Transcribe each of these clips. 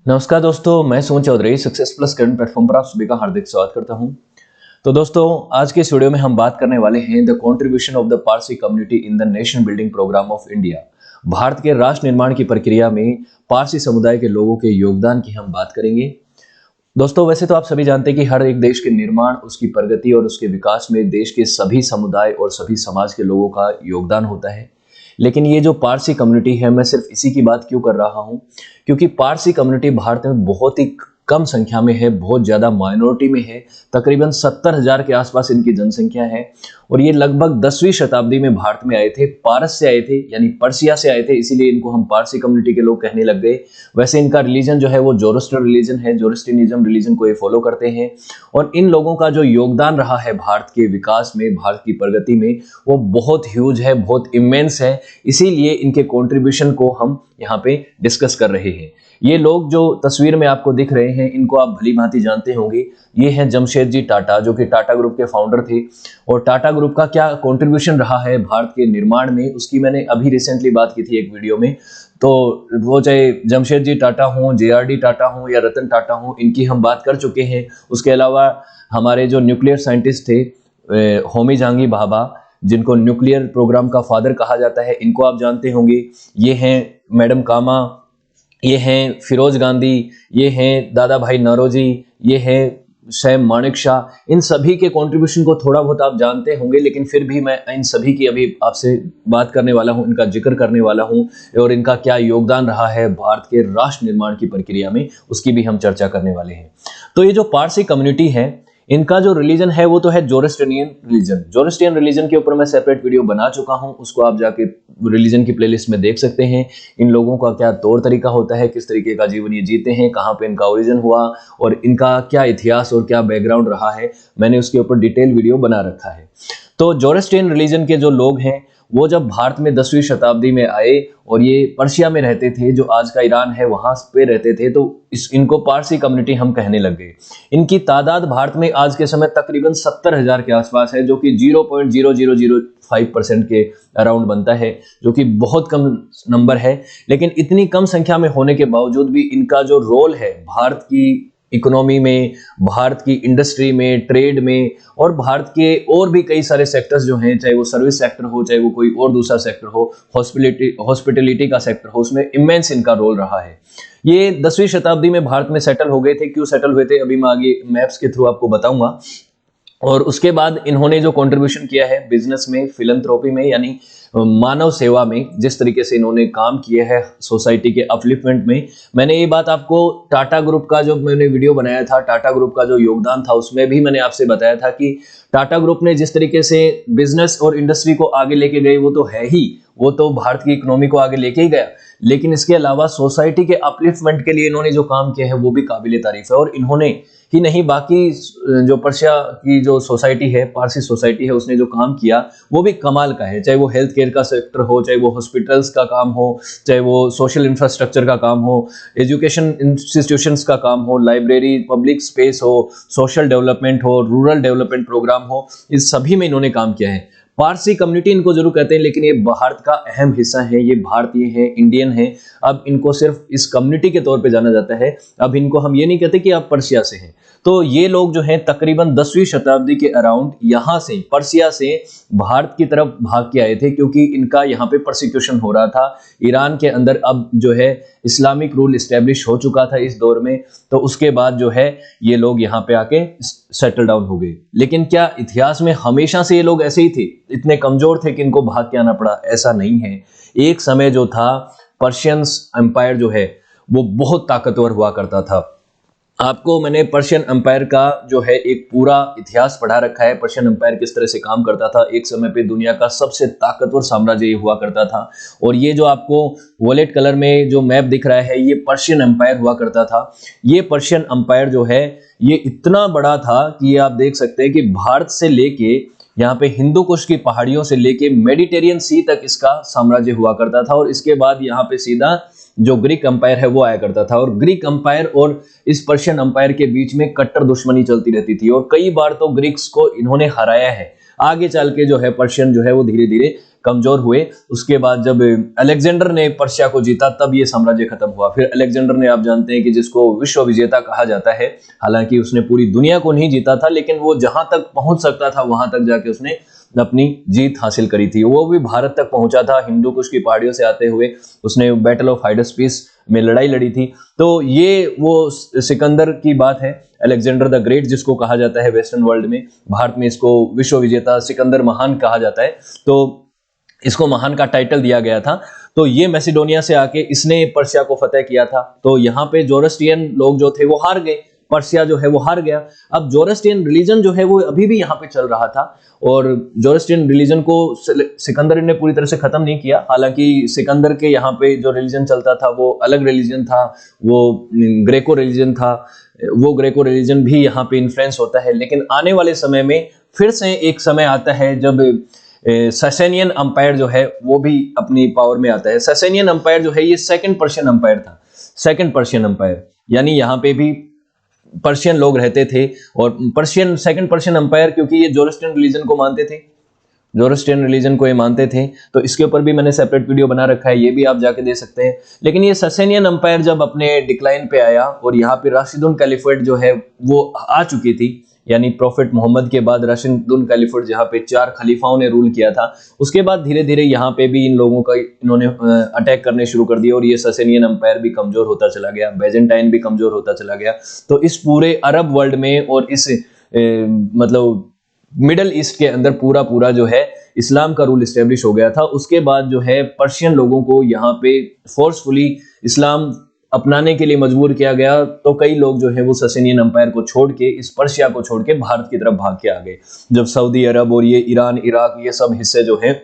नमस्कार दोस्तों, मैं Suman Chaudhary success plus current platform पर आप सभी का हार्दिक स्वागत करता हूं। तो दोस्तों, आज के इस वीडियो में हम बात करने वाले हैं the contribution of the Parsi community in the nation building program of India. Bharat के राष्ट्र निर्माण की प्रक्रिया में पारसी समुदाय के लोगों के योगदान की हम बात करेंगे। दोस्तों, वैसे तो आप सभी जानते हैं कि हर एक देश के निर्माण, उसकी प्रगति और उसके विकास में देश के सभी समुदाय और सभी समाज के लोगों का योगदान होता है। लेकिन ये जो पारसी कम्युनिटी है, मैं सिर्फ इसी की बात क्यों कर रहा हूं? क्योंकि पारसी कम्युनिटी भारत में बहुत ही कम संख्या में है, बहुत ज़्यादा माइनॉरिटी में है। तकरीबन 70,000 के आसपास इनकी जनसंख्या है और ये लगभग 10वीं शताब्दी में भारत में आए थे, पारस से आए थे, यानी पर्सिया से आए थे, इसीलिए इनको हम पारसी कम्युनिटी के लोग कहने लग गए। वैसे इनका रिलीजन जो है वो जोरोस्टर रिलीजन है, जोरोस्ट्रियनिज्म रिलीजन को ये फॉलो करते हैं। और इन लोगों का जो योगदान रहा है भारत के विकास में, भारत की प्रगति में, वो बहुत ह्यूज है, बहुत इमेंस है। इसीलिए इनके कॉन्ट्रीब्यूशन को हम यहाँ पे डिस्कस कर रहे हैं। ये लोग जो तस्वीर में आपको दिख रहे हैं, इनको आप भली भांति जानते होंगे। ये हैं जमशेदजी टाटा, जो कि टाटा ग्रुप के फाउंडर थे। और टाटा ग्रुप का क्या कंट्रीब्यूशन रहा है भारत के निर्माण में, उसकी मैंने अभी रिसेंटली बात की थी एक वीडियो में। तो वो चाहे जमशेदजी टाटा हों, जेआरडी टाटा हों या रतन टाटा हों, इनकी हम बात कर चुके हैं। उसके अलावा हमारे जो न्यूक्लियर साइंटिस्ट थे, होमी जहांगीर भाभा, जिनको न्यूक्लियर प्रोग्राम का फादर कहा जाता है, इनको आप जानते होंगे। ये हैं मैडम कामा, ये हैं फिरोज गांधी, ये हैं दादा भाई नौरोजी, ये हैं सैम मानेक शाह। इन सभी के कंट्रीब्यूशन को थोड़ा बहुत आप जानते होंगे, लेकिन फिर भी मैं इन सभी की अभी आपसे बात करने वाला हूं, इनका जिक्र करने वाला हूं और इनका क्या योगदान रहा है भारत के राष्ट्र निर्माण की प्रक्रिया में, उसकी भी हम चर्चा करने वाले हैं। तो ये जो पारसी कम्युनिटी है, इनका जो रिलीजन है वो तो है जोरोस्ट्रियन रिलीजन। जोरोस्ट्रियन रिलीजन के ऊपर मैं सेपरेट वीडियो बना चुका हूं, उसको आप जाके रिलीजन की प्लेलिस्ट में देख सकते हैं। इन लोगों का क्या तौर तरीका होता है, किस तरीके का जीवन ये जीते हैं, कहाँ पे इनका ओरिजिन हुआ और इनका क्या इतिहास और क्या बैकग्राउंड रहा है, मैंने उसके ऊपर डिटेल वीडियो बना रखा है। तो जोरोस्ट्रियन रिलीजन के जो लोग हैं, वो जब भारत में 10वीं शताब्दी में आए और ये पर्शिया में रहते थे, जो आज का ईरान है, वहां पे रहते थे, तो इनको पारसी कम्युनिटी हम कहने लग गए। इनकी तादाद भारत में आज के समय तकरीबन 70,000 के आसपास है, जो कि 0.0005% के अराउंड बनता है, जो कि बहुत कम नंबर है। लेकिन इतनी कम संख्या में होने के बावजूद भी इनका जो रोल है भारत की इकोनॉमी में, भारत की इंडस्ट्री में, ट्रेड में और भारत के और भी कई सारे सेक्टर्स जो हैं, चाहे वो सर्विस सेक्टर हो, चाहे वो कोई और दूसरा सेक्टर हो, हॉस्पिटलिटी का सेक्टर हो, उसमें इमेंस इनका रोल रहा है। ये 10वीं शताब्दी में भारत में सेटल हो गए थे। क्यों सेटल हुए थे, अभी मैं आगे मैप्स के थ्रू आपको बताऊंगा। और उसके बाद इन्होंने जो कंट्रीब्यूशन किया है बिजनेस में, फिलंथ्रोपी में, यानी मानव सेवा में, जिस तरीके से इन्होंने काम किया है सोसाइटी के अपलिफ्टमेंट में। मैंने ये बात आपको टाटा ग्रुप का जो मैंने वीडियो बनाया था, टाटा ग्रुप का जो योगदान था, उसमें भी मैंने आपसे बताया था कि टाटा ग्रुप ने जिस तरीके से बिजनेस और इंडस्ट्री को आगे लेके गए, वो तो है ही, वो तो भारत की इकोनॉमी को आगे लेके ही गया, लेकिन इसके अलावा सोसाइटी के अपलिफ्टमेंट के लिए इन्होंने जो काम किया है वो भी काबिले तारीफ है। और इन्होंने ही नहीं, बाकी जो पर्शिया की जो सोसाइटी है, पारसी सोसाइटी है, उसने जो काम किया वो भी कमाल का है। चाहे वो हेल्थ केयर का सेक्टर हो, चाहे वो हॉस्पिटल्स का काम हो, चाहे वो सोशल इंफ्रास्ट्रक्चर का काम हो, एजुकेशन इंस्टीट्यूशंस का काम हो, लाइब्रेरी, पब्लिक स्पेस हो, सोशल डेवलपमेंट हो, रूरल डेवलपमेंट प्रोग्राम हो, इस सभी में इन्होंने काम किया है। पारसी कम्युनिटी इनको जरूर कहते हैं, लेकिन ये भारत का अहम हिस्सा है, ये भारतीय है, इंडियन है। अब इनको सिर्फ इस कम्युनिटी के तौर पे जाना जाता है। अब इनको हम ये नहीं कहते कि आप पर्शिया से हैं। तो ये लोग जो हैं तकरीबन 10वीं शताब्दी के अराउंड यहाँ से, पर्शिया से भारत की तरफ भाग के आए थे, क्योंकि इनका यहाँ पे परसिक्यूशन हो रहा था ईरान के अंदर। अब जो है इस्लामिक रूल इस्टेब्लिश हो चुका था इस दौर में, तो उसके बाद जो है ये लोग यहाँ पे आके सेटल डाउन हो गए। लेकिन क्या इतिहास में हमेशा से ये लोग ऐसे ही थे, इतने कमजोर थे कि इनको भाग के आना पड़ा? ऐसा नहीं है। एक समय जो था, पर्शियंस एम्पायर जो है वो बहुत ताकतवर हुआ करता था। आपको मैंने पर्शियन एम्पायर का जो है एक पूरा इतिहास पढ़ा रखा है, पर्शियन एम्पायर किस तरह से काम करता था। एक समय पे दुनिया का सबसे ताकतवर साम्राज्य ये हुआ करता था। और ये जो आपको वॉलेट कलर में जो मैप दिख रहा है, ये पर्शियन एम्पायर हुआ करता था। ये पर्शियन एम्पायर जो है ये इतना बड़ा था कि ये आप देख सकते हैं कि भारत से लेके यहाँ पे हिंदू कुश की पहाड़ियों से लेके मेडिटेरियन सी तक इसका साम्राज्य हुआ करता था। और इसके बाद यहाँ पे सीधा जो ग्रीक अंपायर है वो आया करता था। और ग्रीक अंपायर और इस पर्शियन अंपायर के बीच में कट्टर दुश्मनी चलती रहती थी और कई बार तो ग्रीक्स को इन्होंने हराया है। आगे चल के जो है पर्शियन जो है वो धीरे धीरे कमजोर हुए। उसके बाद जब अलेक्जेंडर ने पर्शिया को जीता तब ये साम्राज्य खत्म हुआ। फिर अलेक्जेंडर ने, आप जानते हैं कि जिसको विश्व विजेता कहा जाता है, हालांकि उसने पूरी दुनिया को नहीं जीता था, लेकिन वो जहां तक पहुंच सकता था वहां तक जाके उसने अपनी जीत हासिल करी थी। वो भी भारत तक पहुंचा था, हिंदू कुश की पहाड़ियों से आते हुए उसने बैटल ऑफ हाइडेस्पीस में लड़ाई लड़ी थी। तो ये वो सिकंदर की बात है, अलेक्जेंडर द ग्रेट जिसको कहा जाता है वेस्टर्न वर्ल्ड में। भारत में इसको विश्व विजेता सिकंदर महान कहा जाता है, तो इसको महान का टाइटल दिया गया था। तो ये मैसिडोनिया से आके इसने पर्शिया को फतेह किया था। तो यहाँ पे जोरस्ट्रियन लोग जो थे वो हार गए, पर्शिया जो है वो हार गया। अब जोरस्ट्रियन रिलीजन जो है वो अभी भी यहाँ पे चल रहा था, और जोरस्ट्रियन रिलीजन को सिकंदर ने पूरी तरह से खत्म नहीं किया। हालांकि सिकंदर के यहाँ पे जो रिलीजन चलता था वो अलग रिलीजन था, वो ग्रेको रिलीजन था। वो ग्रेको रिलीजन भी यहाँ पे इन्फ्लुएंस होता है। लेकिन आने वाले समय में फिर से एक समय आता है जब ससेनियन अंपायर जो है वो भी अपनी पावर में आता है। ससेनियन अंपायर जो है ये सेकंड पर्शियन अंपायर था, सेकंड पर्शियन अंपायर, यानी यहाँ पे भी पर्शियन लोग रहते थे। और पर्शियन सेकंड पर्शियन अंपायर, क्योंकि ये जोरस्ट्रियन रिलीजन को मानते थे, जोरस्ट्रियन रिलीजन को ये मानते थे, तो इसके ऊपर भी मैंने सेपरेट वीडियो बना रखा है, ये भी आप जाके दे सकते हैं। लेकिन ये ससेनियन अंपायर जब अपने डिक्लाइन पे आया और यहाँ पे राशिदुन कैलिफेट जो है वो आ चुकी थी, यानी प्रॉफिट मोहम्मद के बाद राशिदुन कैलिफेट जहाँ पे 4 खलीफाओं ने रूल किया था, उसके बाद धीरे धीरे यहाँ पे भी इन लोगों का इन्होंने अटैक करने शुरू कर दिया और ये ससेनियन अंपायर भी कमजोर होता चला गया, बैजेंटाइन भी कमजोर होता चला गया। तो इस पूरे अरब वर्ल्ड में और इस मतलब मिडल ईस्ट के अंदर पूरा जो है इस्लाम का रूल इस्टेब्लिश हो गया था। उसके बाद जो है पर्शियन लोगों को यहाँ पे फोर्सफुली इस्लाम अपनाने के लिए मजबूर किया गया। तो कई लोग जो है वो ससेनियन अंपायर को छोड़ के, इस पर्शिया को छोड़ के भारत की तरफ भाग के आ गए। जब सऊदी अरब और ये ईरान, इराक, ये सब हिस्से जो है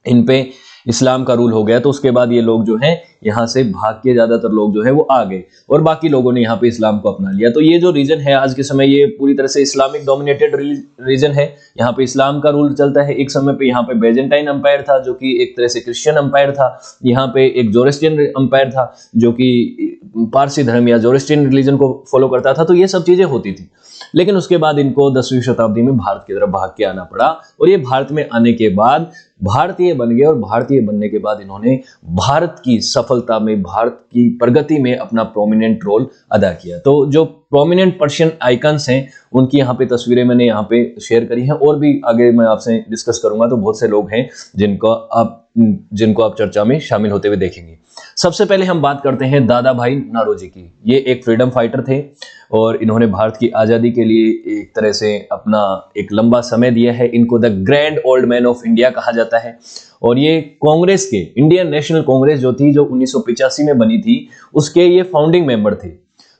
इन पे इस्लाम का रूल हो गया, तो उसके बाद ये लोग जो हैं यहाँ से भाग के ज्यादातर लोग जो है वो आ गए और बाकी लोगों ने यहाँ पे इस्लाम को अपना लिया। तो ये जो रीजन है आज के समय ये पूरी तरह से इस्लामिक डोमिनेटेड रीजन है। यहाँ पे इस्लाम का रूल चलता है। एक समय पे यहाँ पे बेजेंटाइन अंपायर था जो कि एक तरह से क्रिश्चियन अंपायर था। यहाँ पे एक जोरस्ट्रियन अंपायर था जो कि पारसी धर्म या जोरस्ट्रियन रिलीजन को फॉलो करता था। तो ये सब चीजें होती थी। लेकिन उसके बाद इनको 10वीं शताब्दी में भारत की तरफ भाग के आना पड़ा और ये भारत में आने के बाद भारतीय बन गए और भारतीय बनने के बाद इन्होंने भारत की सफलता में, भारत की प्रगति में अपना प्रोमिनेंट रोल अदा किया। तो जो प्रोमिनेंट पर्शियन आइकन्स हैं उनकी यहाँ पे तस्वीरें मैंने यहाँ पे शेयर करी हैं और भी आगे मैं आपसे डिस्कस करूंगा। तो बहुत से लोग हैं जिनको आप चर्चा में शामिल होते हुए देखेंगे। सबसे पहले हम बात करते हैं दादा भाई नौरोजी की। ये एक फ्रीडम फाइटर थे और इन्होंने भारत की आज़ादी के लिए एक तरह से अपना एक लंबा समय दिया है। इनको the grand old man of India कहा जाता है और ये कांग्रेस के, इंडियन नेशनल कांग्रेस जो थी, जो 1985 में बनी थी, उसके ये फाउंडिंग मेंबर थे।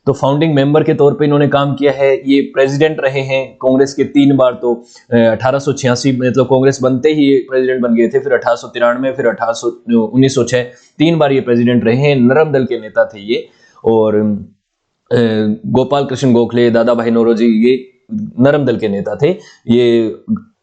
तो फाउंडिंग मेंबर के तौर पे इन्होंने काम किया है। ये प्रेसिडेंट रहे हैं कांग्रेस के 3 बार। तो 1886 में मतलब कांग्रेस बनते ही ये प्रेसिडेंट बन गए थे, फिर 1893, फिर 1906, 3 बार ये प्रेसिडेंट रहे हैं। नरम दल के नेता थे ये। और गोपाल कृष्ण गोखले, दादा भाई नौरोजी, ये नरम दल के नेता थे। ये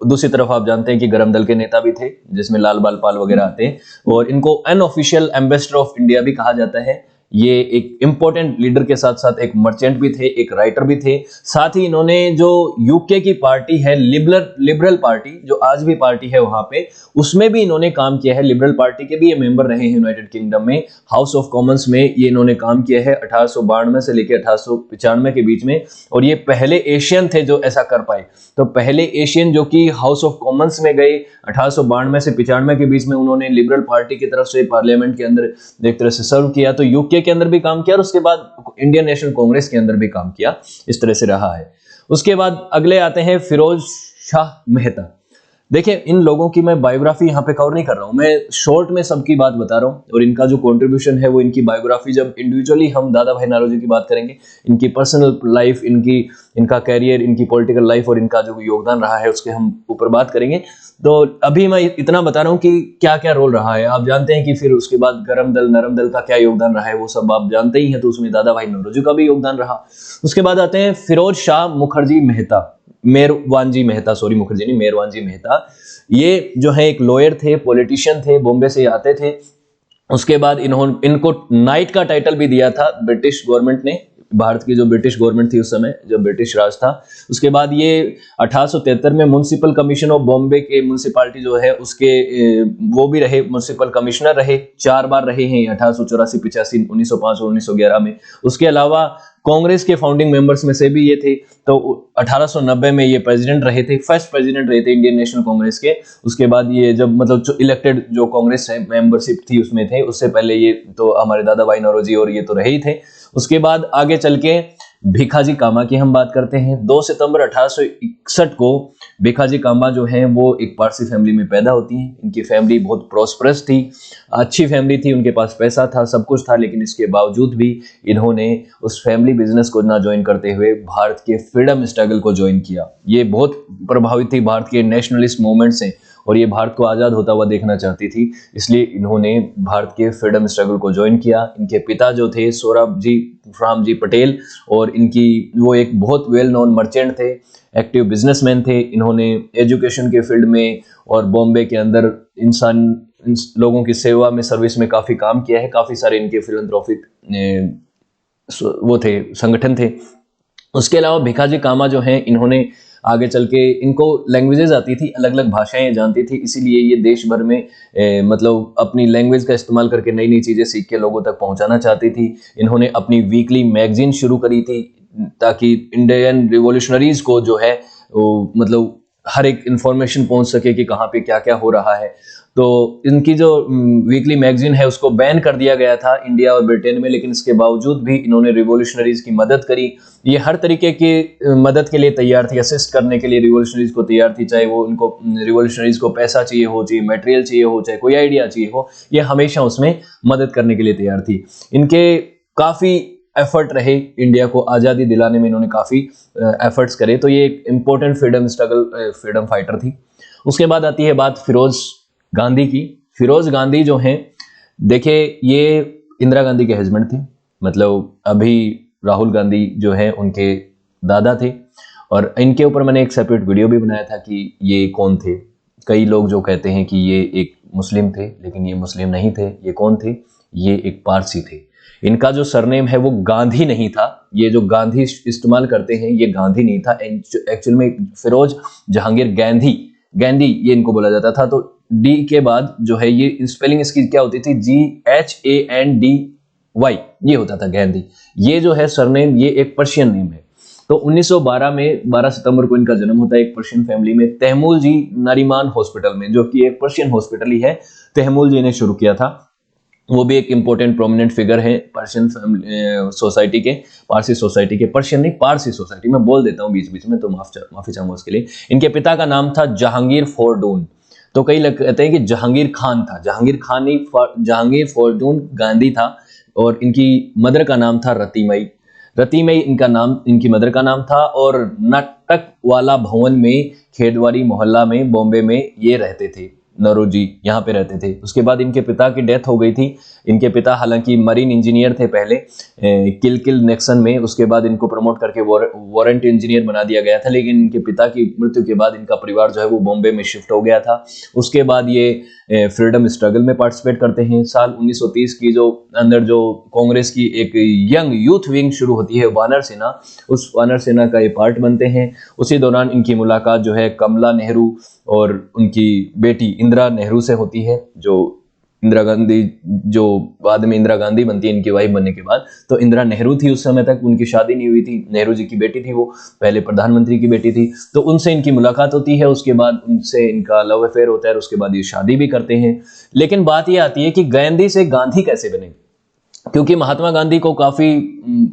दूसरी तरफ आप जानते हैं कि गरम दल के नेता भी थे जिसमें लाल बाल पाल वगैरह आते हैं। और इनको अनऑफिशियल एम्बेसडर ऑफ इंडिया भी कहा जाता है। ये एक इंपॉर्टेंट लीडर के साथ साथ एक मर्चेंट भी थे, एक राइटर भी थे। साथ ही इन्होंने जो यूके की पार्टी है लिबरल पार्टी, जो आज भी पार्टी है वहां पे, उसमें भी इन्होंने काम किया है। लिबरल पार्टी के भी ये मेंबर रहे हैं यूनाइटेड किंगडम में। हाउस ऑफ कॉमन्स में ये इन्होंने काम किया है 1892 से लेकर 1895 के बीच में। और ये पहले एशियन थे जो ऐसा कर पाए। तो पहले एशियन जो कि हाउस ऑफ कॉमन्स में गए 1892 से 95 के बीच में, उन्होंने लिबरल पार्टी की तरफ से पार्लियामेंट के अंदर एक तरह से सर्व किया। तो यूके के अंदर भी काम किया और उसके बाद इंडियन नेशनल कांग्रेस के अंदर भी काम किया। इस तरह से रहा है। उसके बाद अगले आते हैं फिरोज शाह मेहता। देखिए, इन लोगों की मैं बायोग्राफी यहाँ पे कवर नहीं कर रहा हूँ, मैं शॉर्ट में सबकी बात बता रहा हूँ। और इनका जो कंट्रीब्यूशन है वो, इनकी बायोग्राफी जब इंडिविजुअली हम दादा भाई नौरोजी की बात करेंगे, इनकी पर्सनल लाइफ, इनका कैरियर, इनकी पॉलिटिकल लाइफ और इनका जो योगदान रहा है उसके हम ऊपर बात करेंगे। तो अभी मैं इतना बता रहा हूँ कि क्या क्या रोल रहा है। आप जानते हैं कि फिर उसके बाद गरम दल, नरम दल का क्या योगदान रहा है वो सब आप जानते ही हैं। तो उसमें दादा भाई नौरोजी का भी योगदान रहा। उसके बाद आते हैं फिरोज शाह मुखर्जी मेहता, मेहरवानजी मेहता, सॉरी मुखर्जी नहीं, मेहरवानजी मेहता। ये जो है एक लॉयर थे, पॉलिटिशियन थे, बॉम्बे से आते थे। उसके बाद इनको नाइट का टाइटल भी दिया था ब्रिटिश गवर्नमेंट ने, भारत की जो ब्रिटिश गवर्नमेंट थी उस समय, जब ब्रिटिश राज था। उसके बाद ये 1873 में म्युनिसिपल कमीशन ऑफ बॉम्बे के म्युनिसिपालिटी जो है उसके वो भी रहे, म्युनिसिपल कमिश्नर रहे, 4 बार रहे हैं 1884, 85, 1905 और 1911 में। उसके अलावा कांग्रेस के फाउंडिंग मेंबर्स में से भी ये थे। तो 1890 में ये प्रेसिडेंट रहे थे, फर्स्ट प्रेसिडेंट रहे थे इंडियन नेशनल कांग्रेस के। उसके बाद ये जब मतलब जो इलेक्टेड जो कांग्रेस मेंबरशिप थी उसमें थे, उससे पहले ये तो हमारे दादा भाई नौरोजी और ये तो रहे ही थे। उसके बाद आगे चल के भिखाजी कामा की हम बात करते हैं। 2 सितंबर 1861 को भिखाजी कामा जो है वो एक पारसी फैमिली में पैदा होती हैं। इनकी फैमिली बहुत प्रॉस्परस थी, अच्छी फैमिली थी, उनके पास पैसा था, सब कुछ था, लेकिन इसके बावजूद भी इन्होंने उस फैमिली बिजनेस को ना ज्वाइन करते हुए भारत के फ्रीडम स्ट्रगल को ज्वाइन किया। ये बहुत प्रभावित थी भारत के नेशनलिस्ट मूवमेंट से और ये भारत को आज़ाद होता हुआ देखना चाहती थी, इसलिए इन्होंने भारत के फ्रीडम स्ट्रगल को ज्वाइन किया। इनके पिता जो थे सोराबजी जी पटेल, और इनकी वो एक बहुत वेल नोन मर्चेंट थे, एक्टिव बिजनेसमैन थे। इन्होंने एजुकेशन के फील्ड में और बॉम्बे के अंदर लोगों की सेवा में, सर्विस में काफ़ी काम किया है। काफ़ी सारे इनके फिलैंथ्रोपिक वो थे, संगठन थे। उसके अलावा भिखाजी कामा जो हैं, इन्होंने आगे चल के, इनको लैंग्वेजेस आती थी, अलग अलग भाषाएं जानती थी, इसीलिए ये देश भर में मतलब अपनी लैंग्वेज का इस्तेमाल करके नई नई चीज़ें सीख के लोगों तक पहुंचाना चाहती थी। इन्होंने अपनी वीकली मैगजीन शुरू करी थी ताकि इंडियन रिवॉल्यूशनरीज को जो है वो मतलब हर एक इंफॉर्मेशन पहुंच सके कि कहाँ पे क्या क्या हो रहा है। तो इनकी जो वीकली मैगजीन है उसको बैन कर दिया गया था इंडिया और ब्रिटेन में, लेकिन इसके बावजूद भी इन्होंने रिवॉल्यूशनरीज की मदद करी। ये हर तरीके की मदद के लिए तैयार थी, असिस्ट करने के लिए रिवॉल्यूशनरीज को तैयार थी, चाहे वो उनको रिवॉल्यूशनरीज को पैसा चाहिए हो, चाहे मटेरियल चाहिए हो, चाहे कोई आइडिया चाहिए हो, ये हमेशा उसमें मदद करने के लिए तैयार थी। इनके काफ़ी एफर्ट रहे इंडिया को आज़ादी दिलाने में, इन्होंने काफ़ी एफर्ट्स करे। तो ये एक इम्पोर्टेंट फ्रीडम फाइटर थी। उसके बाद आती है बात फिरोज गांधी की। फिरोज गांधी जो हैं, देखिए ये इंदिरा गांधी के हस्बैंड थे, मतलब अभी राहुल गांधी जो है उनके दादा थे। और इनके ऊपर मैंने एक सेपरेट वीडियो भी बनाया था कि ये कौन थे। कई लोग जो कहते हैं कि ये एक मुस्लिम थे, लेकिन ये मुस्लिम नहीं थे। ये कौन थे? ये एक पारसी थे। इनका जो सरनेम है वो गांधी नहीं था। ये जो गांधी इस्तेमाल करते हैं ये गांधी नहीं था, एक्चुअल में फिरोज जहांगीर गांधी ये इनको बोला जाता था। तो डी के बाद जो है ये स्पेलिंग इसकी क्या होती थी? GHANDY ये होता था गांधी। ये जो है सरनेम ये एक पर्शियन नेम है। तो 1912 में 12 सितंबर को इनका जन्म होता है एक पर्शियन फैमिली में, तहमूल जी नारीमान हॉस्पिटल में, जो कि एक पर्शियन हॉस्पिटल ही है। तहमूल जी ने शुरू किया था, वो भी एक इंपॉर्टेंट प्रोमिनेंट फिगर है पर्शियन सोसाइटी के, पारसी सोसाइटी के, पर्शियन नहीं पारसी सोसाइटी, मैं बोल देता हूँ बीच बीच में तो माफी चाहूंगा उसके लिए। इनके पिता का नाम था जहांगीर फोरडून। तो कई लोग कहते हैं कि जहांगीर खान था, जहांगीर खान नहीं, जहांगीर फोरडून गांधी था। और इनकी मदर का नाम था रतीमई इनका नाम, इनकी मदर का नाम था। और नाटक वाला भवन में, खेड़वारी मोहल्ला में, बॉम्बे में ये रहते थे। नौरोजी यहाँ पे रहते थे। उसके बाद इनके पिता की डेथ हो गई थी। इनके पिता हालांकि मरीन इंजीनियर थे पहले किल नेक्सन में, उसके बाद इनको प्रमोट करके वारंट इंजीनियर बना दिया गया था। लेकिन इनके पिता की मृत्यु के बाद इनका परिवार जो है वो बॉम्बे में शिफ्ट हो गया था। उसके बाद ये फ्रीडम स्ट्रगल में पार्टिसिपेट करते हैं। साल 1930 की जो अंदर जो कांग्रेस की एक यंग यूथ विंग शुरू होती है वानर सेना, उस वानर सेना का ये पार्ट बनते हैं। उसी दौरान इनकी मुलाकात जो है कमला नेहरू और उनकी बेटी इंदिरा नेहरू से होती है, जो इंदिरा गांधी जो बाद में इंदिरा गांधी बनती है इनकी वाइफ बनने के बाद। तो इंदिरा नेहरू थी उस समय तक, उनकी शादी नहीं हुई थी। नेहरू जी की बेटी थी, वो पहले प्रधानमंत्री की बेटी थी। तो उनसे इनकी मुलाकात होती है, उसके बाद उनसे इनका लव अफेयर होता है, उसके बाद ये शादी भी करते हैं। लेकिन बात ये आती है कि गांधी से गांधी कैसे बने, क्योंकि महात्मा गांधी को काफी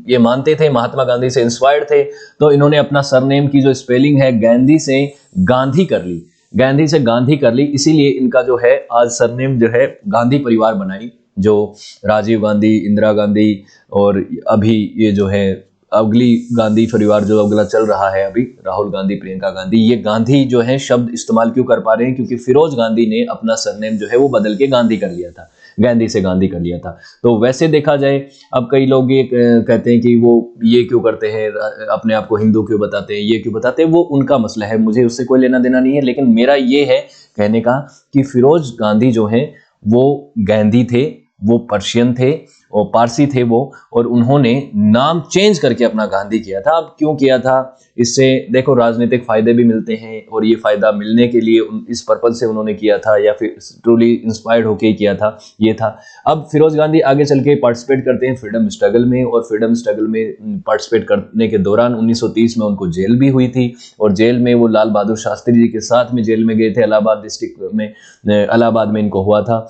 ये मानते थे, महात्मा गांधी से इंस्पायर्ड थे। तो इन्होंने अपना सरनेम की जो स्पेलिंग है गांधी से गांधी कर ली, गांधी से गांधी कर ली। इसीलिए इनका जो है आज सरनेम जो है गांधी परिवार बनाई, जो राजीव गांधी, इंदिरा गांधी और अभी ये जो है अगली गांधी परिवार जो अगला चल रहा है अभी, राहुल गांधी, प्रियंका गांधी। ये गांधी जो है शब्द इस्तेमाल क्यों कर पा रहे हैं? क्योंकि फिरोज गांधी ने अपना सरनेम जो है वो बदल के गांधी कर लिया था, गांधी से गांधी कर लिया था। तो वैसे देखा जाए, अब कई लोग ये कहते हैं कि वो ये क्यों करते हैं, अपने आप को हिंदू क्यों बताते हैं, ये क्यों बताते हैं, वो उनका मसला है, मुझे उससे कोई लेना देना नहीं है। लेकिन मेरा ये है कहने का कि फिरोज गांधी जो है वो गांधी थे, वो पर्शियन थे और पारसी थे वो, और उन्होंने नाम चेंज करके अपना गांधी किया था। अब क्यों किया था? इससे देखो राजनीतिक फायदे भी मिलते हैं, और ये फायदा मिलने के लिए इस पर्पज से उन्होंने किया था, या फिर ट्रूली इंस्पायर्ड होके ही किया था, ये था। अब फिरोज गांधी आगे चल के पार्टिसिपेट करते हैं फ्रीडम स्ट्रगल में, और फ्रीडम स्ट्रगल में पार्टिसिपेट करने के दौरान 1930 में उनको जेल भी हुई थी, और जेल में वो लाल बहादुर शास्त्री जी के साथ में जेल में गए थे, इलाहाबाद डिस्ट्रिक्ट में, इलाहाबाद में इनको हुआ था।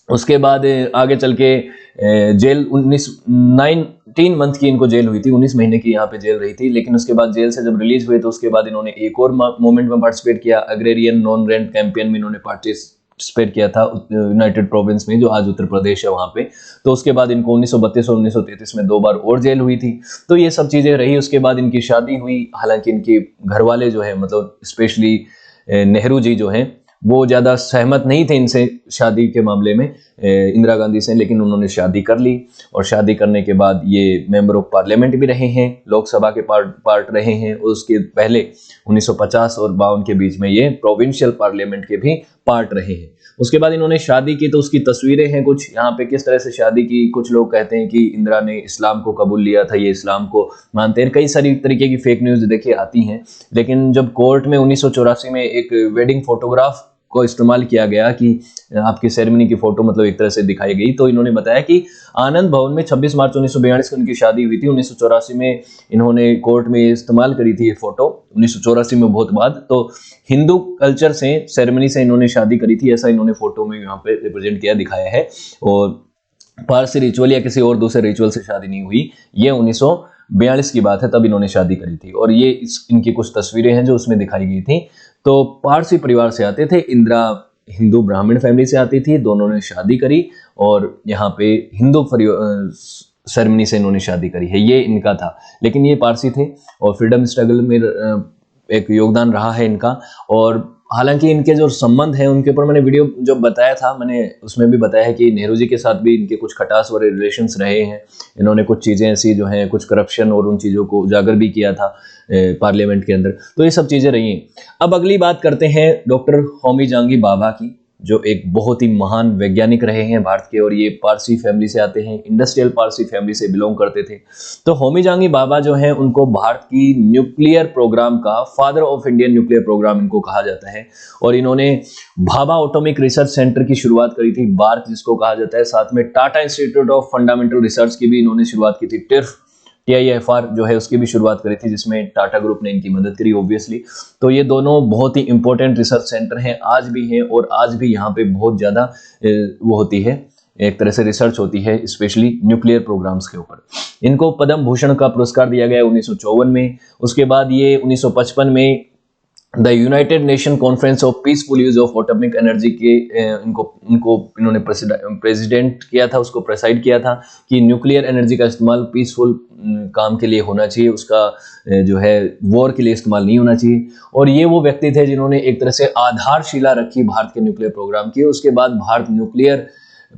उसके बाद आगे चल के जेल 19 मंथ की इनको जेल हुई थी, 19 महीने की यहाँ पे जेल रही थी। लेकिन उसके बाद जेल से जब रिलीज हुए तो उसके बाद इन्होंने एक और मूवमेंट में पार्टिसिपेट किया, अग्रेरियन नॉन रेंट कैंपेन में इन्होंने पार्टिसिपेट किया था यूनाइटेड प्रोविंस में, जो आज उत्तर प्रदेश है वहाँ पे। तो उसके बाद इनको 1932 और 1933 में 2 बार और जेल हुई थी। तो ये सब चीज़ें रही। उसके बाद इनकी शादी हुई, हालांकि इनके घर वाले जो है, मतलब स्पेशली नेहरू जी जो हैं, वो ज़्यादा सहमत नहीं थे इनसे शादी के मामले में, इंदिरा गांधी से, लेकिन उन्होंने शादी कर ली। और शादी करने के बाद ये मेंबर ऑफ पार्लियामेंट भी रहे हैं, लोकसभा के पार्ट रहे हैं, और उसके पहले 1950 और 52 के बीच में ये प्रोविंशियल पार्लियामेंट के भी पार्ट रहे हैं। उसके बाद इन्होंने शादी की, तो उसकी तस्वीरें हैं कुछ यहाँ पे, किस तरह से शादी की। कुछ लोग कहते हैं कि इंदिरा ने इस्लाम को कबूल लिया था, ये इस्लाम को मानते हैं। कई सारी तरीके की फेक न्यूज़ देखिए आती हैं। लेकिन जब कोर्ट में 1984 में एक वेडिंग फोटोग्राफ को इस्तेमाल किया गया कि आपकी सेरेमनी की फोटो मतलब एक तरह से दिखाई गई, तो इन्होंने बताया कि आनंद भवन में 26 मार्च 1942 को उनकी शादी हुई थी। 1984 में इन्होंने कोर्ट में इस्तेमाल करी थी ये फोटो, 1984 में बहुत बाद। तो हिंदू कल्चर से, सेरेमनी से इन्होंने शादी करी थी, ऐसा इन्होंने फोटो में यहाँ पे रिप्रेजेंट किया, दिखाया है। और पारसी रिचुअल या किसी और दूसरे रिचुअल से शादी नहीं हुई, ये 1942 की बात है, तब इन्होंने शादी करी थी। और ये इनकी कुछ तस्वीरें हैं जो उसमें दिखाई गई थी। तो पारसी परिवार से आते थे, इंदिरा हिंदू ब्राह्मण फैमिली से आती थी, दोनों ने शादी करी, और यहाँ पे हिंदू सेरेमनी से इन्होंने शादी करी है, ये इनका था। लेकिन ये पारसी थे, और फ्रीडम स्ट्रगल में एक योगदान रहा है इनका। और हालांकि इनके जो संबंध हैं उनके ऊपर मैंने वीडियो जो बताया था, मैंने उसमें भी बताया है कि नेहरू जी के साथ भी इनके कुछ खटास वाले रिलेशंस रहे हैं। इन्होंने कुछ चीज़ें ऐसी जो हैं, कुछ करप्शन और उन चीज़ों को उजागर भी किया था पार्लियामेंट के अंदर। तो ये सब चीज़ें रही हैं। अब अगली बात करते हैं डॉक्टर होमी जहांगीर भाभा की, जो एक बहुत ही महान वैज्ञानिक रहे हैं भारत के, और ये पारसी फैमिली से आते हैं, इंडस्ट्रियल पारसी फैमिली से बिलोंग करते थे। तो होमी जहांगीर भाभा जो हैं, उनको भारत की न्यूक्लियर प्रोग्राम का father of Indian nuclear program इनको कहा जाता है। और इन्होंने भाभा एटॉमिक रिसर्च सेंटर की शुरुआत करी थी, बार्क जिसको कहा जाता है। साथ में Tata institute of fundamental research की भी इन्होंने शुरुआत की थी, TIFR जो है उसकी भी शुरुआत करी थी, जिसमें टाटा ग्रुप ने इनकी मदद करी ऑब्वियसली। तो ये दोनों बहुत ही इंपॉर्टेंट रिसर्च सेंटर हैं, आज भी हैं, और आज भी यहाँ पे बहुत ज़्यादा वो होती है, एक तरह से रिसर्च होती है, स्पेशली न्यूक्लियर प्रोग्राम्स के ऊपर। इनको पद्म भूषण का पुरस्कार दिया गया 1954 में। उसके बाद ये 1955 में the United nation conference of peaceful use of atomic energy के इन्होंने प्रेसिडेंट किया था, उसको प्रेसाइड किया था कि न्यूक्लियर एनर्जी का इस्तेमाल पीसफुल काम के लिए होना चाहिए, उसका जो है वॉर के लिए इस्तेमाल नहीं होना चाहिए। और ये वो व्यक्ति थे जिन्होंने एक तरह से आधारशिला रखी भारत के न्यूक्लियर प्रोग्राम की। उसके बाद भारत न्यूक्लियर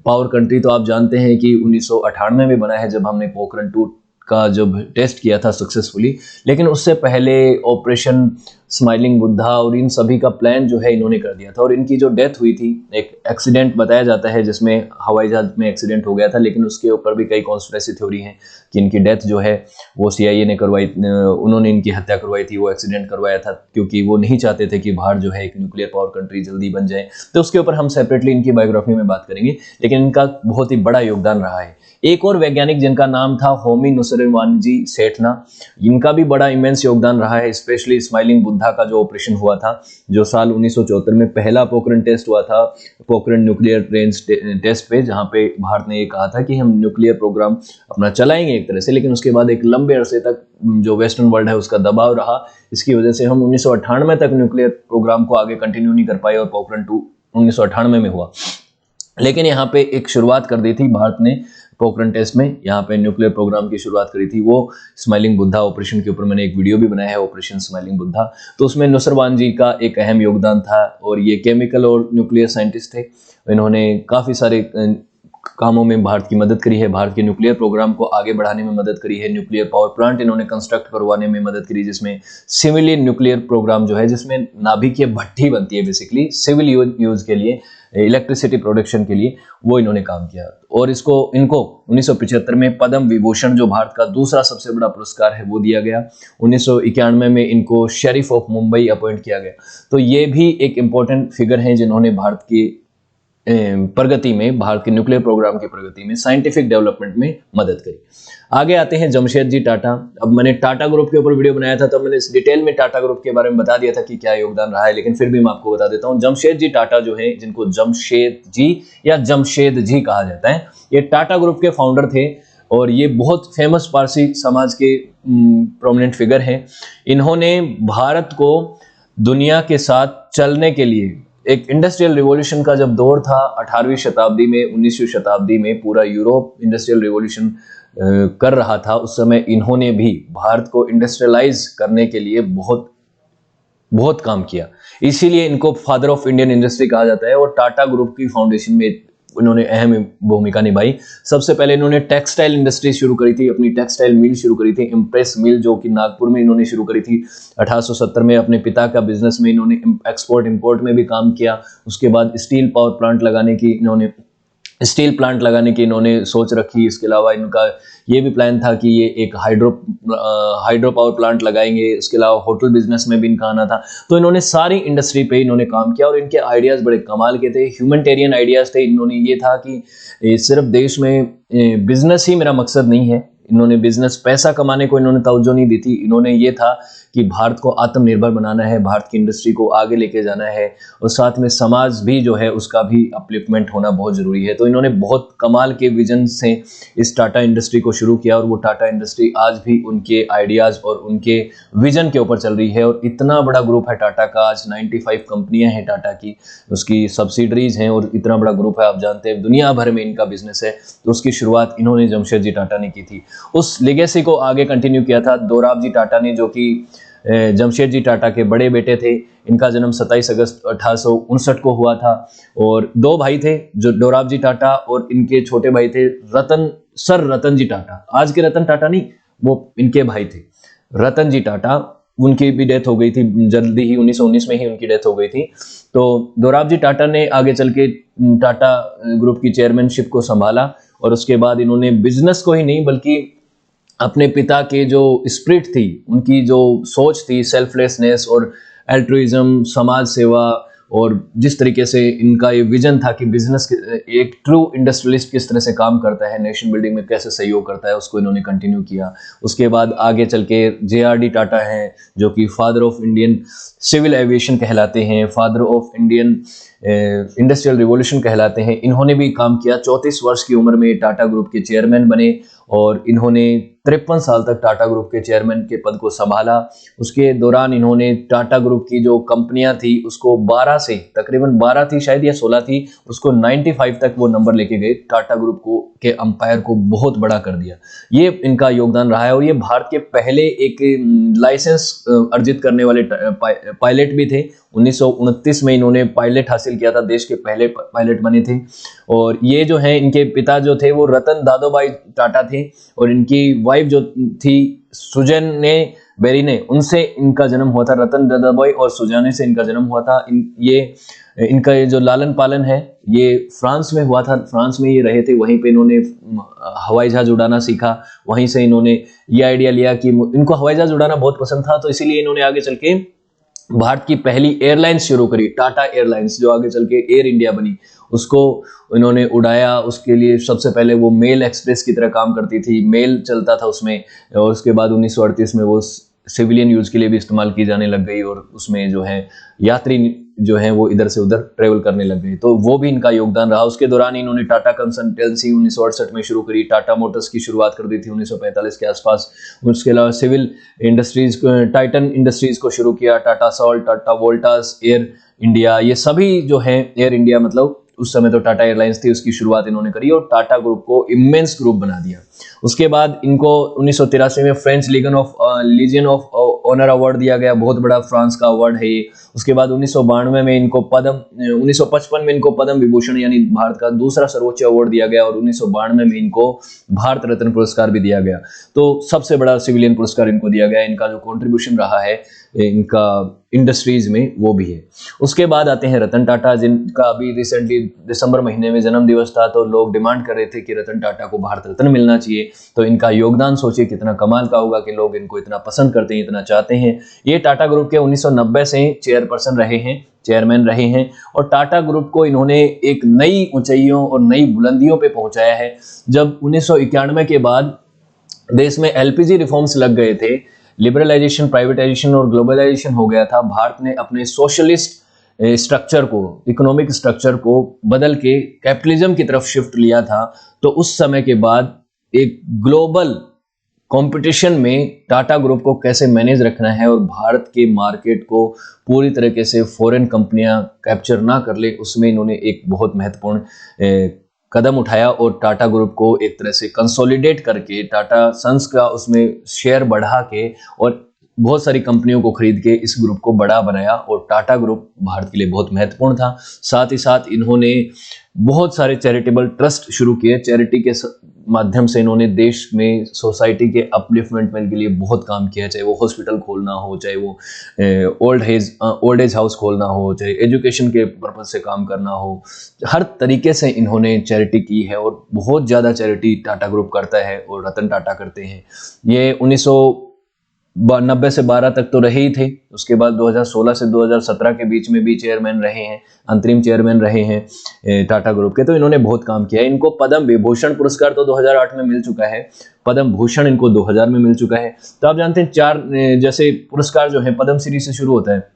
पावर कंट्री तो आप जानते हैं कि 1998 में बना है, जब हमने पोखरण 2 का जब टेस्ट किया था सक्सेसफुली। लेकिन उससे पहले ऑपरेशन स्माइलिंग बुद्धा और इन सभी का प्लान जो है इन्होंने कर दिया था। और इनकी जो डेथ हुई थी, एक एक्सीडेंट बताया जाता है जिसमें हवाई जहाज में एक्सीडेंट हो गया था, लेकिन उसके ऊपर भी कई कॉन्स्पिरेसी थ्योरी हैं कि इनकी डेथ जो है वो CIA ने करवाई, उन्होंने इनकी हत्या करवाई थी, वो एक्सीडेंट करवाया था, क्योंकि वो नहीं चाहते थे कि भारत जो है एक न्यूक्लियर पावर कंट्री जल्दी बन जाए। तो उसके ऊपर हम सेपरेटली इनकी बायोग्राफी में बात करेंगे, लेकिन इनका बहुत ही बड़ा योगदान रहा है। एक और वैज्ञानिक जिनका नाम था होमी नुसरवानजी सेठना, इनका भी बड़ा इमेंस योगदान रहा है, स्पेशली स्माइलिंग बुद्धा का जो ऑपरेशन हुआ था, जो साल 1974 में पहला पोखरण टेस्ट हुआ था, पोखरण न्यूक्लियर रेंज टेस्ट पे, जहां पे भारत ने ये कहा था कि हम न्यूक्लियर प्रोग्राम अपना चलाएंगे एक तरह से। लेकिन उसके बाद एक लंबे अरसे तक जो वेस्टर्न वर्ल्ड है उसका दबाव रहा, इसकी वजह से हम 1998 तक न्यूक्लियर प्रोग्राम को आगे कंटिन्यू नहीं कर पाए, और पोखरण 2 1998 में हुआ। लेकिन यहाँ पे एक शुरुआत कर दी थी भारत ने पोखरण टेस्ट में, यहाँ पे न्यूक्लियर प्रोग्राम की शुरुआत करी थी, वो स्माइलिंग बुद्धा ऑपरेशन के ऊपर मैंने एक वीडियो भी बनाया है, ऑपरेशन स्माइलिंग बुद्धा। तो उसमें नुसरवान जी का एक अहम योगदान था, और ये केमिकल और न्यूक्लियर साइंटिस्ट थे। इन्होंने काफ़ी सारे कामों में भारत की मदद करी है, भारत के न्यूक्लियर प्रोग्राम को आगे बढ़ाने में मदद करी है, न्यूक्लियर पावर प्लांट इन्होंने कंस्ट्रक्ट करवाने में मदद करी, जिसमें सिविलियन न्यूक्लियर प्रोग्राम जो है, जिसमें नाभिकीय भट्टी बनती है बेसिकली सिविल यूज के लिए, इलेक्ट्रिसिटी प्रोडक्शन के लिए, वो इन्होंने काम किया। और इनको 1975 में पद्म विभूषण, जो भारत का दूसरा सबसे बड़ा पुरस्कार है, वो दिया गया। 1991 में इनको शेरिफ ऑफ मुंबई अपॉइंट किया गया। तो ये भी एक इंपॉर्टेंट फिगर हैं जिन्होंने भारत की प्रगति में, भारत के न्यूक्लियर प्रोग्राम की प्रगति में, साइंटिफिक डेवलपमेंट में मदद करी। आगे आते हैं जमशेदजी टाटा। अब मैंने टाटा ग्रुप के ऊपर वीडियो बनाया था, तो मैंने इस डिटेल में टाटा ग्रुप के बारे में बता दिया था कि क्या योगदान रहा है, लेकिन फिर भी मैं आपको बता देता हूं। जमशेदजी टाटा जो है, जिनको जमशेद जी या जमशेद जी कहा जाता है, ये टाटा ग्रुप के फाउंडर थे और ये बहुत फेमस पारसी समाज के प्रोमिनेंट फिगर हैं। इन्होंने भारत को दुनिया के साथ चलने के लिए, एक इंडस्ट्रियल रिवॉल्यूशन का जब दौर था 18वीं शताब्दी में, 19वीं शताब्दी में पूरा यूरोप इंडस्ट्रियल रिवॉल्यूशन कर रहा था, उस समय इन्होंने भी भारत को इंडस्ट्रियलाइज करने के लिए बहुत बहुत काम किया। इसीलिए इनको फादर ऑफ इंडियन इंडस्ट्री कहा जाता है और टाटा ग्रुप की फाउंडेशन में इन्होंने अहम भूमिका निभाई। सबसे पहले इन्होंने टेक्सटाइल इंडस्ट्री शुरू करी थी, अपनी टेक्सटाइल मिल शुरू करी थी, इम्प्रेस मिल, जो कि नागपुर में इन्होंने शुरू करी थी 1870 में। अपने पिता का बिजनेस में इन्होंने एक्सपोर्ट इंपोर्ट में भी काम किया। उसके बाद स्टील प्लांट लगाने की इन्होंने सोच रखी। इसके अलावा इनका ये भी प्लान था कि ये एक हाइड्रो पावर प्लांट लगाएंगे। इसके अलावा होटल बिजनेस में भी इनका आना था। तो इन्होंने सारी इंडस्ट्री पे इन्होंने काम किया और इनके आइडियाज़ बड़े कमाल के थे, ह्यूमैनिटेरियन आइडियाज़ थे। इन्होंने ये था कि सिर्फ देश में बिजनेस ही मेरा मकसद नहीं है। इन्होंने बिजनेस, पैसा कमाने को इन्होंने तवज्जो नहीं दी थी। इन्होंने ये था कि भारत को आत्मनिर्भर बनाना है, भारत की इंडस्ट्री को आगे लेके जाना है और साथ में समाज भी जो है उसका भी अपलिफ्टमेंट होना बहुत ज़रूरी है। तो इन्होंने बहुत कमाल के विजन से इस टाटा इंडस्ट्री को शुरू किया और वो टाटा इंडस्ट्री आज भी उनके आइडियाज़ और उनके विजन के ऊपर चल रही है। और इतना बड़ा ग्रुप है टाटा का, आज 95 कंपनियां हैं टाटा की, उसकी सब्सिडरीज हैं और इतना बड़ा ग्रुप है, आप जानते हैं दुनिया भर में इनका बिजनेस है। तो उसकी शुरुआत इन्होंने जमशेदजी टाटा ने की थी। उस लेगेसी को आगे कंटिन्यू किया था दोराबजी टाटा ने, जो कि जमशेदजी टाटा के बड़े बेटे थे। इनका जन्म 27 अगस्त 1859 को हुआ था और दो भाई थे, जो दोराबजी टाटा और इनके छोटे भाई थे सर रतन जी टाटा। आज के रतन टाटा नहीं, वो इनके भाई थे रतन जी टाटा। उनकी भी डेथ हो गई थी जल्दी ही, 1919 में ही उनकी डेथ हो गई थी। तो दोराबजी टाटा ने आगे चल के टाटा ग्रुप की चेयरमैनशिप को संभाला और उसके बाद इन्होंने बिजनेस को ही नहीं बल्कि अपने पिता के जो स्पिरिट थी, उनकी जो सोच थी, सेल्फलेसनेस और एल्ट्रुइज्म, समाज सेवा, और जिस तरीके से इनका ये विजन था कि बिजनेस एक ट्रू इंडस्ट्रियलिस्ट किस तरह से काम करता है, नेशन बिल्डिंग में कैसे सहयोग करता है, उसको इन्होंने कंटिन्यू किया। उसके बाद आगे चल के JRD टाटा हैं, जो कि father of Indian civil aviation कहलाते हैं, father of Indian industrial revolution कहलाते हैं। इन्होंने भी काम किया। 34 वर्ष की उम्र में टाटा ग्रुप के चेयरमैन बने और इन्होंने 53 साल तक टाटा ग्रुप के चेयरमैन के पद को संभाला। उसके दौरान इन्होंने टाटा ग्रुप की जो कंपनियां थी उसको 12 से, तकरीबन 12 थी शायद या 16 थी, उसको 95 तक वो नंबर लेके गए। टाटा ग्रुप को के अंपायर को बहुत बड़ा कर दिया। ये इनका योगदान रहा है और ये भारत के पहले एक लाइसेंस अर्जित करने वाले पायलट भी थे। 1929 में इन्होंने पायलट हासिल किया था, देश के पहले पायलट बने थे। और ये जो है, इनके पिता जो थे वो रतन दादोबाई टाटा थे और इनकी वाइफ जो थी सुजैने बेरिने, उनसे इनका जन्म हुआ था। रतन दादोबाई और सुजैने से इनका जन्म हुआ था। इनका ये जो लालन पालन है ये फ्रांस में हुआ था। फ्रांस में ये रहे थे, वहीं पे इन्होंने हवाई जहाज उड़ाना सीखा। वहीं से इन्होंने ये आइडिया लिया कि इनको हवाई जहाज उड़ाना बहुत पसंद था, तो इसीलिए इन्होंने आगे चल के भारत की पहली एयरलाइंस शुरू करी, टाटा एयरलाइंस, जो आगे चल के एयर इंडिया बनी। उसको इन्होंने उड़ाया। उसके लिए सबसे पहले वो मेल एक्सप्रेस की तरह काम करती थी, मेल चलता था उसमें। और उसके बाद 1938 में वो सिविलियन यूज के लिए भी इस्तेमाल की जाने लग गई और उसमें जो है यात्री जो है वो इधर से उधर ट्रेवल करने लग गए। तो वो भी इनका योगदान रहा। उसके दौरान इन्होंने टाटा कंसल्टेंसी 1968 में शुरू करी। टाटा मोटर्स की शुरुआत कर दी थी 1945 के आसपास। उसके अलावा सिविल इंडस्ट्रीज, टाइटन इंडस्ट्रीज को शुरू किया। Tata salt, Tata Voltas, air India, ये सभी जो है, एयर इंडिया मतलब उस समय तो टाटा एयरलाइंस थी, उसकी शुरुआत इन्होंने करी और टाटा ग्रुप को इमेंस ग्रुप बना दिया। उसके बाद इनको 1983 में French Legion of Honour award दिया गया, बहुत बड़ा फ्रांस का अवार्ड है ये। उसके बाद 1992 में इनको 1955 में इनको पद्म विभूषण यानी भारत का दूसरा सर्वोच्च अवार्ड दिया गया, और 1992 में इनको भारत रत्न पुरस्कार भी दिया गया। तो सबसे बड़ा सिविलियन पुरस्कार इनको दिया गया। इनका जो कंट्रीब्यूशन रहा है इनका इंडस्ट्रीज में वो भी है। उसके बाद आते हैं रतन टाटा, जिनका अभी रिसेंटली दिसंबर महीने में जन्म दिवस था, तो लोग डिमांड कर रहे थे कि रतन टाटा को भारत रत्न मिलना चाहिए। तो इनका योगदान सोचिए कितना कमाल का होगा कि लोग इनको इतना पसंद करते हैं, इतना चाहते हैं। ये टाटा ग्रुप के 1990 से चेयरपर्सन रहे हैं, चेयरमैन रहे हैं, और टाटा ग्रुप को इन्होंने एक नई ऊंचाइयों और नई बुलंदियों पे पहुंचाया है। जब 1991 के बाद देश में एलपीजी रिफॉर्म्स लग गए थे, लिबरलाइजेशन, प्राइवेटाइजेशन और ग्लोबलाइजेशन हो गया था, भारत ने अपने सोशलिस्ट स्ट्रक्चर को, इकोनॉमिक स्ट्रक्चर को बदल के कैपिटलिज्म की तरफ शिफ्ट लिया था। तो उस समय के बाद एक ग्लोबल कंपटीशन में टाटा ग्रुप को कैसे मैनेज रखना है और भारत के मार्केट को पूरी तरीके से फॉरेन कंपनियां कैप्चर ना कर ले, उसमें इन्होंने एक बहुत महत्वपूर्ण कदम उठाया और टाटा ग्रुप को एक तरह से कंसोलिडेट करके, टाटा सन्स का उसमें शेयर बढ़ा के और बहुत सारी कंपनियों को खरीद के इस ग्रुप को बड़ा बनाया। और टाटा ग्रुप भारत के लिए बहुत महत्वपूर्ण था। साथ ही साथ इन्होंने बहुत सारे चैरिटेबल ट्रस्ट शुरू किए। चैरिटी के माध्यम से इन्होंने देश में सोसाइटी के अपलिफ्टमेंट के लिए बहुत काम किया, चाहे वो हॉस्पिटल खोलना हो, चाहे वो ओल्ड एज हाउस खोलना हो, चाहे एजुकेशन के पर्पज से काम करना हो, हर तरीके से इन्होंने चैरिटी की है और बहुत ज़्यादा चैरिटी टाटा ग्रुप करता है और रतन टाटा करते हैं। ये 1990 से 12 तक तो रहे ही थे। उसके बाद 2016 से 2017 के बीच में भी चेयरमैन रहे हैं, अंतरिम चेयरमैन रहे हैं टाटा ग्रुप के। तो इन्होंने बहुत काम किया है। इनको पद्म विभूषण पुरस्कार तो 2008 में मिल चुका है, पद्म भूषण इनको 2000 में मिल चुका है। तो आप जानते हैं 4 जैसे पुरस्कार जो है पद्म श्री से शुरू होता है,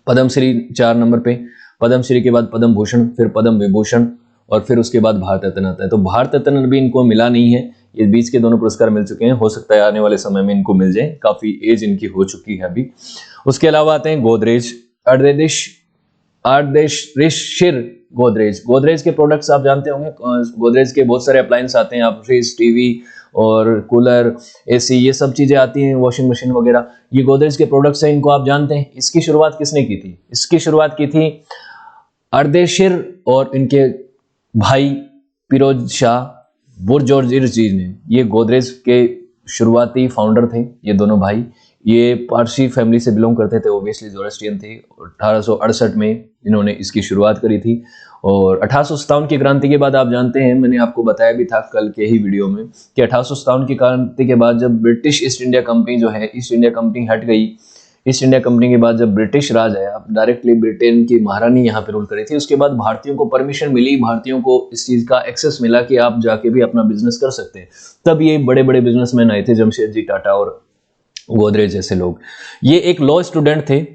पद्म श्री 4 नंबर पे, पद्म श्री के बाद पद्म भूषण, फिर पद्म विभूषण और फिर उसके बाद भारत रत्न आता है। तो भारत रत्न भी इनको मिला नहीं है, ये बीच के दोनों पुरस्कार मिल चुके हैं। हो सकता है आने वाले समय में इनको मिल जाए, काफी एज इनकी हो चुकी है अभी। उसके अलावा आते हैं गोदरेज, आर्देशिर गोदरेज के प्रोडक्ट्स आप जानते होंगे। गोदरेज के बहुत सारे अप्लायंस आते हैं, आप फ्रिज, टीवी और कूलर, एसी, ये सब चीजें आती हैं, वॉशिंग मशीन वगैरह, ये गोदरेज के प्रोडक्ट्स हैं। इनको आप जानते हैं। इसकी शुरुआत किसने की थी? इसकी शुरुआत की थी अर्देशिर और इनके भाई फिरोज शाह बुरजोरजीर जी ने। ये गोदरेज के शुरुआती फाउंडर थे ये दोनों भाई। ये पारसी फैमिली से बिलोंग करते थे, ओबियसली जोरास्ट्रियन थे। 1868 में इन्होंने इसकी शुरुआत करी थी। और 1857 की क्रांति के बाद आप जानते हैं, मैंने आपको बताया भी था कल के ही वीडियो में, कि 1857 की क्रांति के बाद जब ब्रिटिश ईस्ट इंडिया कंपनी जो है, ईस्ट इंडिया कंपनी हट गई, ईस्ट इंडिया कंपनी के बाद जब ब्रिटिश राज आया, डायरेक्टली ब्रिटेन की महारानी यहाँ पे रूल करी थी। उसके बाद भारतीयों को परमिशन मिली, भारतीयों को इस चीज का एक्सेस मिला कि आप जाके भी अपना बिजनेस कर सकते हैं। तब ये बड़े बड़े बिजनेसमैन आए थे, जमशेदजी टाटा और गोदरेज जैसे लोग। ये एक लॉ स्टूडेंट थे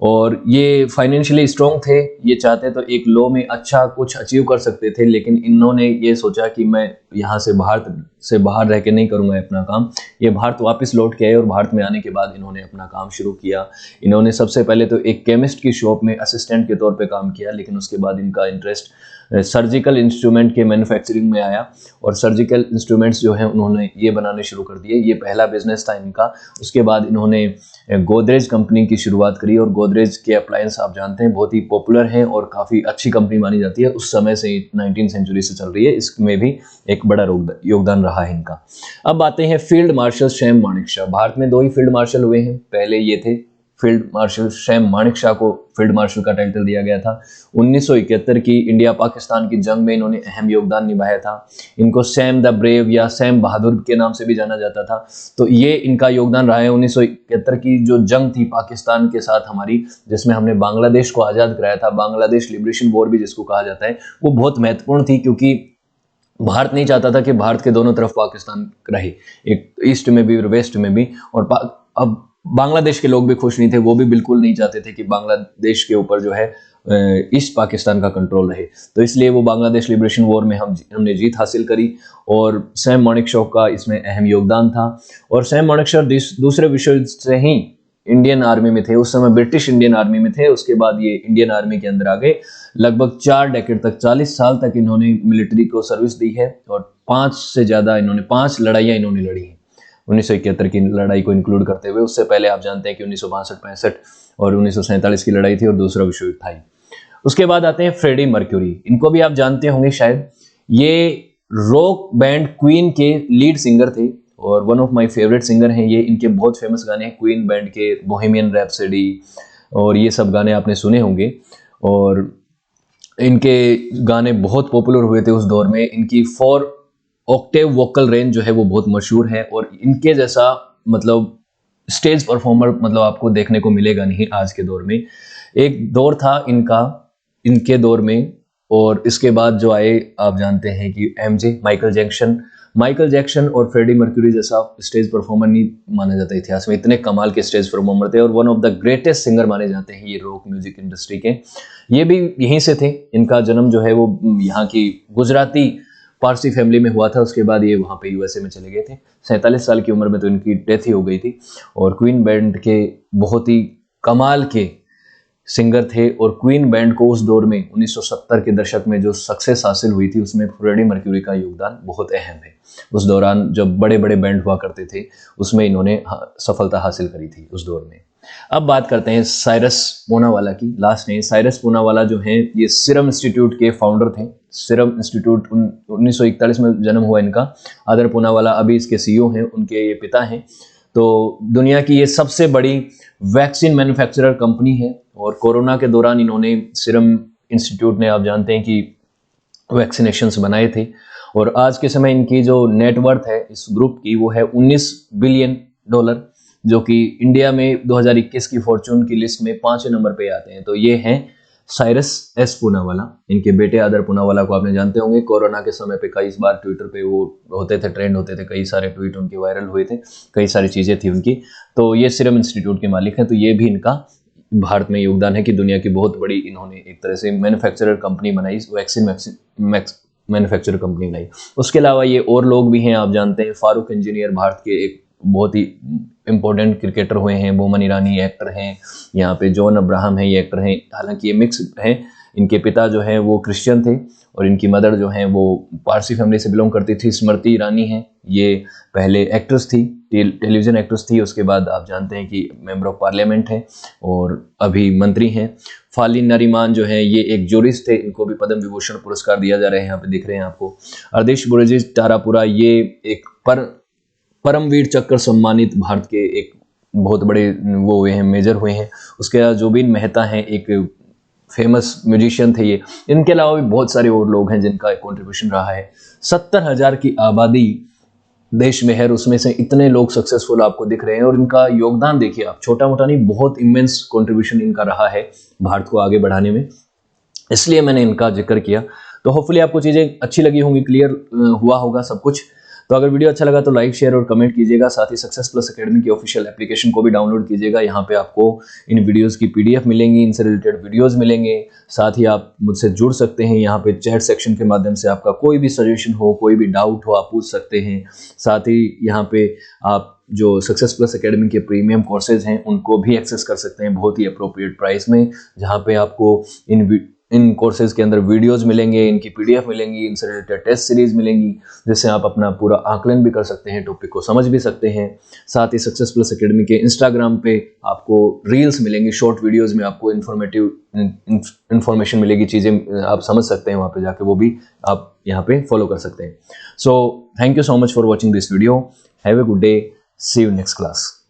और ये फाइनेंशियली स्ट्रॉन्ग थे। ये चाहते तो एक लॉ में अच्छा कुछ अचीव कर सकते थे, लेकिन इन्होंने ये सोचा कि मैं यहाँ से भारत से बाहर रह के नहीं करूँगा अपना काम। ये भारत वापस लौट के आए और भारत में आने के बाद इन्होंने अपना काम शुरू किया। इन्होंने सबसे पहले तो एक केमिस्ट की शॉप में असिस्टेंट के तौर पे काम किया, लेकिन उसके बाद इनका इंटरेस्ट सर्जिकल इंस्ट्रूमेंट के मैन्युफैक्चरिंग में आया और सर्जिकल इंस्ट्रूमेंट्स जो हैं उन्होंने ये बनाने शुरू कर दिए। ये पहला बिजनेस था इनका। उसके बाद इन्होंने गोदरेज कंपनी की शुरुआत करी और गोदरेज के अप्लायंस आप जानते हैं बहुत ही पॉपुलर हैं और काफ़ी अच्छी कंपनी मानी जाती है। उस समय से 19वीं सेंचुरी से चल रही है, इसमें भी एक बड़ा योगदान रहा है इनका। अब आते हैं field marshal Sam Manekshaw. Bharat में 2 ही फील्ड मार्शल हुए हैं। पहले ये थे फील्ड मार्शल सैम मानेकशॉ को फील्ड मार्शल का टाइटल दिया गया था। 1971 की इंडिया पाकिस्तान की जंग में इन्होंने अहम योगदान निभाया था। इनको सैम द ब्रेव या सैम बहादुर के नाम से भी जाना जाता था। तो ये इनका योगदान रहा है। 1971 की जो जंग थी पाकिस्तान के साथ हमारी, जिसमें हमने बांग्लादेश को आज़ाद कराया था, बांग्लादेश लिबरेशन वॉर भी जिसको कहा जाता है, वो बहुत महत्वपूर्ण थी क्योंकि भारत नहीं चाहता था कि भारत के दोनों तरफ पाकिस्तान रहे, एक ईस्ट में भी और वेस्ट में भी। और अब बांग्लादेश के लोग भी खुश नहीं थे, वो भी बिल्कुल नहीं चाहते थे कि बांग्लादेश के ऊपर जो है ईस्ट पाकिस्तान का कंट्रोल रहे। तो इसलिए वो बांग्लादेश लिबरेशन वॉर में हमने जीत हासिल करी और सैम मानेकशॉ का इसमें अहम योगदान था। और सैम मानेकशॉ दूसरे विश्व युद्ध से ही इंडियन आर्मी में थे। उस समय ब्रिटिश इंडियन आर्मी में थे, उसके बाद ये इंडियन आर्मी के अंदर आ गए। लगभग 4 डेकेड तक, 40 साल तक इन्होंने मिलिट्री को सर्विस दी है और 5 से ज़्यादा इन्होंने 5 लड़ाइयाँ इन्होंने लड़ी हैं। 1971 की लड़ाई को इंक्लूड करते हुए। उससे पहले आप जानते हैं कि 1962-65 और 1947 की लड़ाई थी और दूसरा विश्व युद्ध था। उसके बाद आते हैं फ्रेडी मर्क्यूरी। इनको भी आप जानते होंगे शायद, ये रॉक बैंड क्वीन के लीड सिंगर थे और one of my favourite singer हैं ये। इनके बहुत फेमस गाने हैं क्वीन बैंड के, बोहेमियन रैप्सोडी और ये सब गाने आपने सुने होंगे और इनके गाने बहुत पॉपुलर हुए थे उस दौर में। इनकी 4 ऑक्टेव वोकल रेंज जो है वो बहुत मशहूर है और इनके जैसा मतलब स्टेज परफॉर्मर मतलब आपको देखने को मिलेगा नहीं आज के दौर में। एक दौर था इनका, इनके दौर में, और इसके बाद जो आए आप जानते हैं कि एमजे, माइकल जैक्सन और फ्रेडी मर्क्यूरी जैसा स्टेज परफॉर्मर नहीं माना जाता इतिहास में। इतने कमाल के स्टेज परफॉर्मर थे और one of the greatest singer माने जाते हैं ये रॉक म्यूजिक इंडस्ट्री के। ये भी यहीं से थे, इनका जन्म जो है वो यहाँ की गुजराती पारसी फैमिली में हुआ था। उसके बाद ये वहाँ पे यूएसए में चले गए थे। 47 साल की उम्र में तो इनकी डेथ ही हो गई थी और क्वीन बैंड के बहुत ही कमाल के सिंगर थे और क्वीन बैंड को उस दौर में 1970 के दशक में जो सक्सेस हासिल हुई थी उसमें फ्रेडी मर्क्यूरी का योगदान बहुत अहम है। उस दौरान जब बड़े बड़े बैंड हुआ करते थे उसमें इन्होंने सफलता हासिल करी थी उस दौर में। अब बात करते हैं साइरस पूनावाला की। लास्ट नेम साइरस पूनावाला जो हैं ये सीरम इंस्टीट्यूट के फाउंडर थे। सीरम इंस्टीट्यूट 1941 में जन्म हुआ इनका। आदर पूनावाला अभी इसके सीईओ हैं, उनके ये पिता हैं। तो दुनिया की ये सबसे बड़ी वैक्सीन मैन्युफैक्चरर कंपनी है और कोरोना के दौरान इन्होंने सीरम इंस्टीट्यूट ने आप जानते हैं कि वैक्सीनेशंस बनाए थे और आज के समय इनकी जो नेटवर्थ है इस ग्रुप की वो है $19 बिलियन, जो कि इंडिया में 2021 की फॉर्चून की लिस्ट में 5वें नंबर पे आते हैं। तो ये हैं साइरस एस पूनावाला। इनके बेटे आदर पूनावाला को आपने जानते होंगे, कोरोना के समय पे कई बार ट्विटर पे वो होते थे, ट्रेंड होते थे, कई सारे ट्वीट उनके वायरल हुए थे, कई सारी चीज़ें थी उनकी। तो ये सीरम इंस्टीट्यूट के मालिक हैं। तो ये भी इनका भारत में योगदान है कि दुनिया की बहुत बड़ी इन्होंने एक तरह से मैन्युफैक्चरर कंपनी बनाई, वैक्सीन मैन्युफैक्चरर कंपनी बनाई। उसके अलावा ये और लोग भी हैं, आप जानते हैं फारूक इंजीनियर भारत के एक बहुत ही इम्पोर्टेंट क्रिकेटर हुए हैं। बोमन ईरानी एक्टर हैं, यहाँ पे जॉन अब्राहम है ये एक्टर हैं। हालांकि ये मिक्स हैं। इनके पिता जो हैं वो क्रिश्चियन थे और इनकी मदर जो हैं वो पारसी फैमिली से बिलोंग करती थी। स्मृति ईरानी हैं, ये पहले एक्ट्रेस थी, टेलीविजन एक्ट्रेस थी। उसके बाद आप जानते हैं कि मेंबर ऑफ पार्लियामेंट हैं और अभी मंत्री हैं। फालिन नरीमान जो है ये एक जूरिस्ट थे, इनको भी पद्म विभूषण पुरस्कार दिया जा रहा है, यहाँ पे दिख रहे हैं आपको। अर्देश बुर्जी टारापुरा ये एक परमवीर चक्र सम्मानित भारत के एक बहुत बड़े वो हुए हैं, मेजर हुए हैं। उसके बाद जुबिन मेहता हैं, एक फेमस म्यूजिशियन थे ये। इनके अलावा भी बहुत सारे और लोग हैं जिनका कंट्रीब्यूशन रहा है। 70,000 की आबादी देश में है, उसमें से इतने लोग सक्सेसफुल आपको दिख रहे हैं और इनका योगदान देखिए आप, छोटा मोटा नहीं, बहुत इमेंस कंट्रीब्यूशन इनका रहा है भारत को आगे बढ़ाने में, इसलिए मैंने इनका जिक्र किया। तो होपफुली आपको चीज़ें अच्छी लगी होंगी, क्लियर हुआ होगा सब कुछ। तो अगर वीडियो अच्छा लगा तो लाइक, शेयर और कमेंट कीजिएगा। साथ ही सक्सेस प्लस एकेडमी की ऑफिशियल एप्लीकेशन को भी डाउनलोड कीजिएगा। यहाँ पे आपको इन वीडियोस की पीडीएफ मिलेंगी, इनसे रिलेटेड वीडियोस मिलेंगे। साथ ही आप मुझसे जुड़ सकते हैं, यहाँ पे चैट सेक्शन के माध्यम से आपका कोई भी सजेशन हो, कोई भी डाउट हो, आप पूछ सकते हैं। साथ ही यहाँ पे आप जो सक्सेस प्लस एकेडमी के प्रीमियम कोर्सेज हैं उनको भी एक्सेस कर सकते हैं बहुत ही अप्रोप्रिएट प्राइस में, जहाँ पे आपको इन कोर्सेज के अंदर वीडियोस मिलेंगे, इनकी पीडीएफ मिलेंगी, इनसे रिलेटेड टेस्ट सीरीज मिलेंगी, जिससे आप अपना पूरा आकलन भी कर सकते हैं, टॉपिक को समझ भी सकते हैं। साथ ही सक्सेस प्लस एकेडमी के इंस्टाग्राम पे आपको रील्स मिलेंगी, शॉर्ट वीडियोस में आपको इन्फॉर्मेशन मिलेगी, चीज़ें आप समझ सकते हैं वहाँ पे जाके, वो भी आप यहाँ पे फॉलो कर सकते हैं। So thank you so much for watching this video. Have a good day, see you next class.